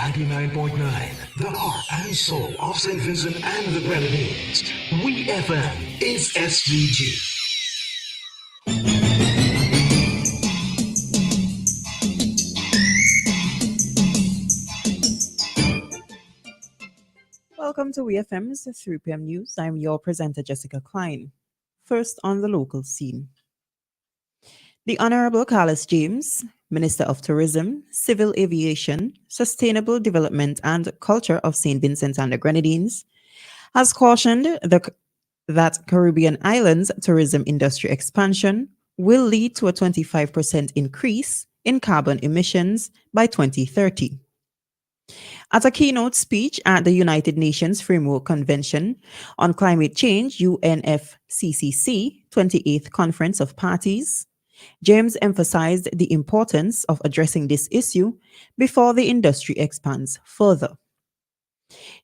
99.9, the heart and soul of St. Vincent and the Grenadines. WEFM is SGG. Welcome to WEFM'S 3pm News. I'm your presenter, Jessica Klein. First on the local scene. The Honorable Carlos James, Minister of Tourism, Civil Aviation, Sustainable Development and Culture of St. Vincent and the Grenadines, has cautioned that Caribbean islands tourism industry expansion will lead to a 25% increase in carbon emissions by 2030. At a keynote speech at the United Nations Framework Convention on Climate Change UNFCCC 28th Conference of Parties, James emphasized the importance of addressing this issue before the industry expands further.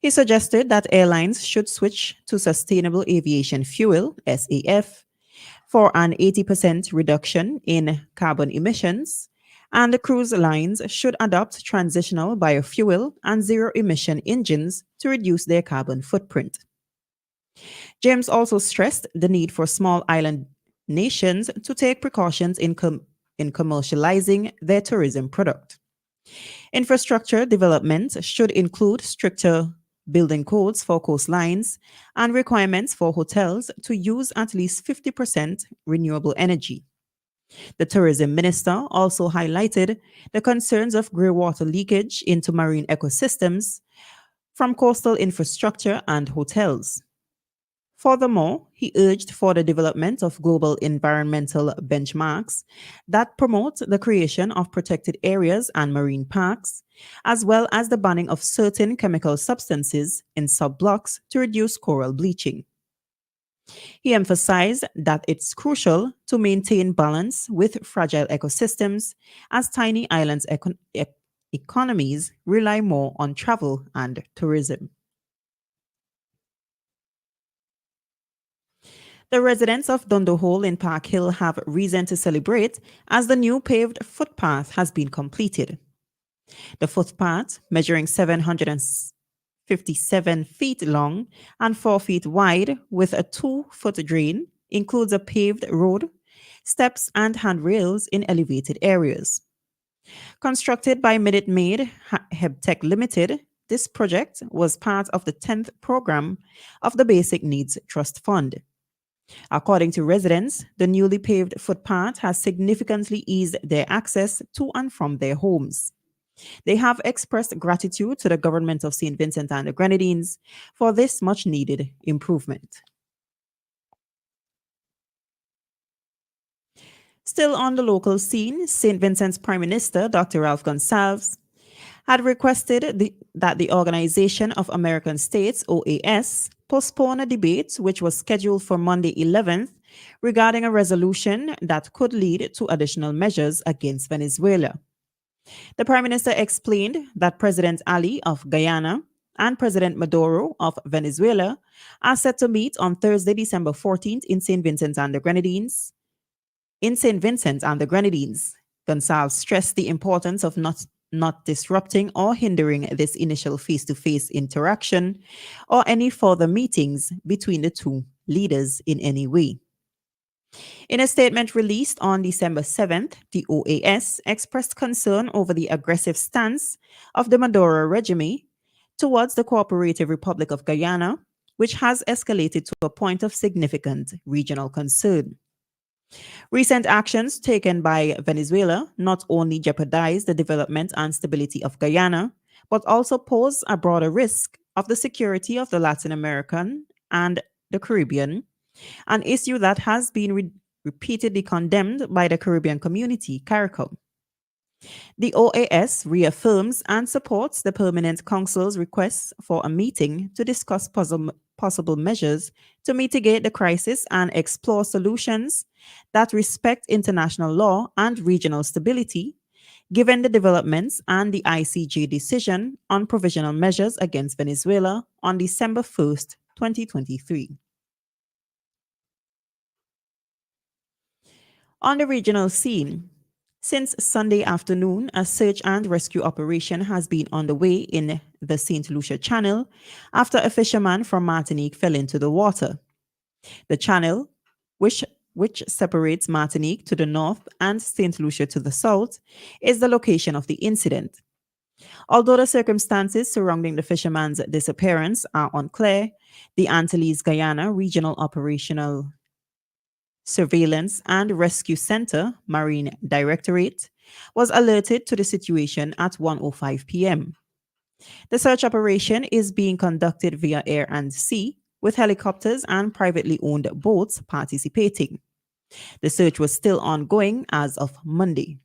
He suggested that airlines should switch to sustainable aviation fuel, SAF, for an 80% reduction in carbon emissions, and the cruise lines should adopt transitional biofuel and zero-emission engines to reduce their carbon footprint. James also stressed the need for small island nations to take precautions in commercializing their tourism product. Infrastructure development should include stricter building codes for coastlines and requirements for hotels to use at least 50% renewable energy. The tourism minister also highlighted the concerns of greywater leakage into marine ecosystems from coastal infrastructure and hotels. Furthermore, he urged for the development of global environmental benchmarks that promote the creation of protected areas and marine parks, as well as the banning of certain chemical substances in subblocks to reduce coral bleaching. He emphasized that it's crucial to maintain balance with fragile ecosystems as tiny islands economies rely more on travel and tourism. The residents of Dunderhole in Park Hill have reason to celebrate as the new paved footpath has been completed. The footpath, measuring 757 feet long and 4 feet wide with a 2-foot drain, includes a paved road, steps, and handrails in elevated areas. Constructed by Minute Maid Hebtech Limited, this project was part of the 10th program of the Basic Needs Trust Fund. According to residents, the newly paved footpath has significantly eased their access to and from their homes. They have expressed gratitude to the government of St. Vincent and the Grenadines for this much-needed improvement. Still on the local scene, St. Vincent's Prime Minister, Dr. Ralph Gonsalves, had requested that the Organization of American States, OAS, postpone a debate which was scheduled for Monday 11th regarding a resolution that could lead to additional measures against Venezuela. The Prime Minister explained that President Ali of Guyana and President Maduro of Venezuela are set to meet on Thursday, December 14th in St. Vincent and the Grenadines. Gonsalves stressed the importance of not disrupting or hindering this initial face-to-face interaction or any further meetings between the two leaders in any way. In a statement released on December 7th, the OAS expressed concern over the aggressive stance of the Maduro regime towards the Cooperative Republic of Guyana, which has escalated to a point of significant regional concern. Recent actions taken by Venezuela not only jeopardize the development and stability of Guyana, but also pose a broader risk of the security of the Latin American and the Caribbean, an issue that has been repeatedly condemned by the Caribbean community, CARICOM. The OAS reaffirms and supports the Permanent Council's request for a meeting to discuss possible measures to mitigate the crisis and explore solutions that respect international law and regional stability, given the developments and the ICJ decision on provisional measures against Venezuela on December 1st, 2023. On the regional scene, Since Sunday afternoon, a search and rescue operation has been underway in the St. Lucia Channel after a fisherman from Martinique fell into the water. The channel, which separates Martinique to the north and St. Lucia to the south, is the location of the incident. Although the circumstances surrounding the fisherman's disappearance are unclear, the Antilles Guyana Regional Operational Surveillance and Rescue Center, Marine Directorate, was alerted to the situation at 1:05 p.m. The search operation is being conducted via air and sea, with helicopters and privately owned boats participating. The search was still ongoing as of Monday.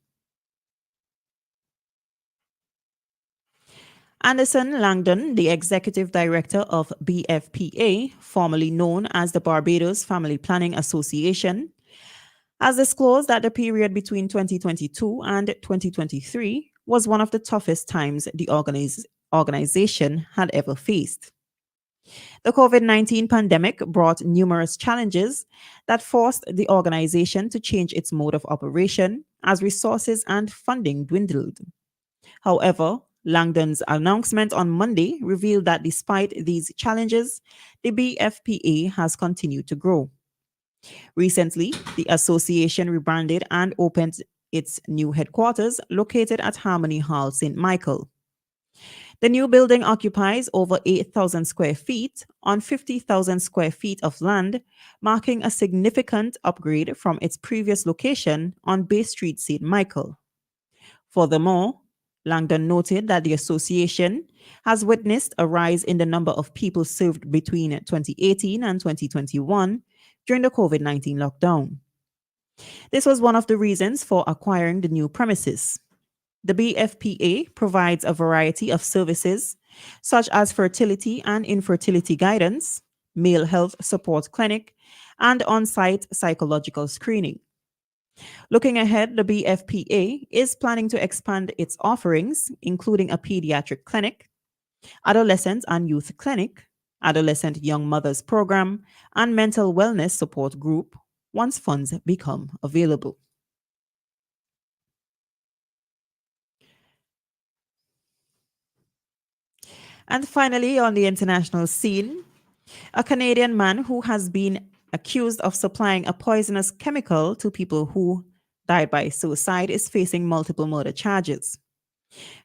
Anderson Langdon, the executive director of BFPA, formerly known as the Barbados Family Planning Association, has disclosed that the period between 2022 and 2023 was one of the toughest times the organization had ever faced. The COVID-19 pandemic brought numerous challenges that forced the organization to change its mode of operation as resources and funding dwindled. However, Langdon's announcement on Monday revealed that despite these challenges, the BFPA has continued to grow. Recently, the association rebranded and opened its new headquarters located at Harmony Hall, St. Michael. The new building occupies over 8,000 square feet on 50,000 square feet of land, marking a significant upgrade from its previous location on Bay Street, St. Michael. Furthermore, Langdon noted that the association has witnessed a rise in the number of people served between 2018 and 2021 during the COVID-19 lockdown. This was one of the reasons for acquiring the new premises. The BFPA provides a variety of services, such as fertility and infertility guidance, male health support clinic, and on-site psychological screening. Looking ahead, the BFPA is planning to expand its offerings, including a pediatric clinic, adolescent and youth clinic, adolescent young mothers program, and mental wellness support group once funds become available. And finally, on the international scene, a Canadian man who has been accused of supplying a poisonous chemical to people who died by suicide is facing multiple murder charges.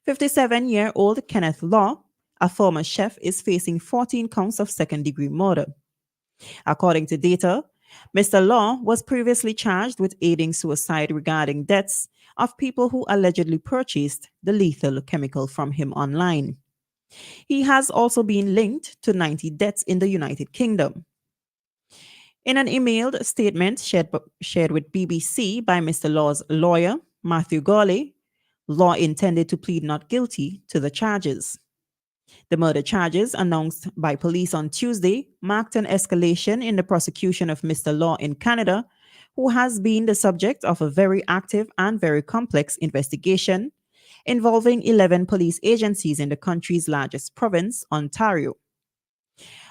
57-year-old Kenneth Law, a former chef, is facing 14 counts of second-degree murder. According to data, Mr. Law was previously charged with aiding suicide regarding deaths of people who allegedly purchased the lethal chemical from him online. He has also been linked to 90 deaths in the United Kingdom. In an emailed statement shared with BBC by Mr. Law's lawyer, Matthew Gawley, Law intended to plead not guilty to the charges. The murder charges announced by police on Tuesday marked an escalation in the prosecution of Mr. Law in Canada, who has been the subject of a very active and very complex investigation involving 11 police agencies in the country's largest province, Ontario.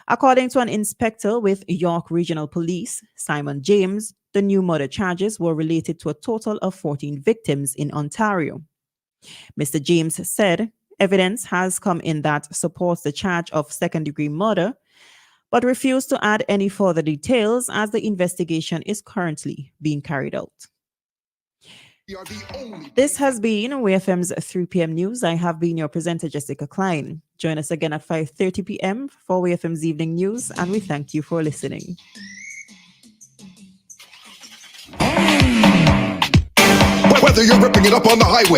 According to an inspector with York Regional Police, Simon James, the new murder charges were related to a total of 14 victims in Ontario. Mr. James said evidence has come in that supports the charge of second-degree murder, but refused to add any further details as the investigation is currently being carried out. This has been WEFM'S 3 p.m. news. I have been your presenter, Jessica Klein. Join us again at 5:30 p.m. for WEFM's evening news, and we thank you for listening. Whether you're ripping it up on the highway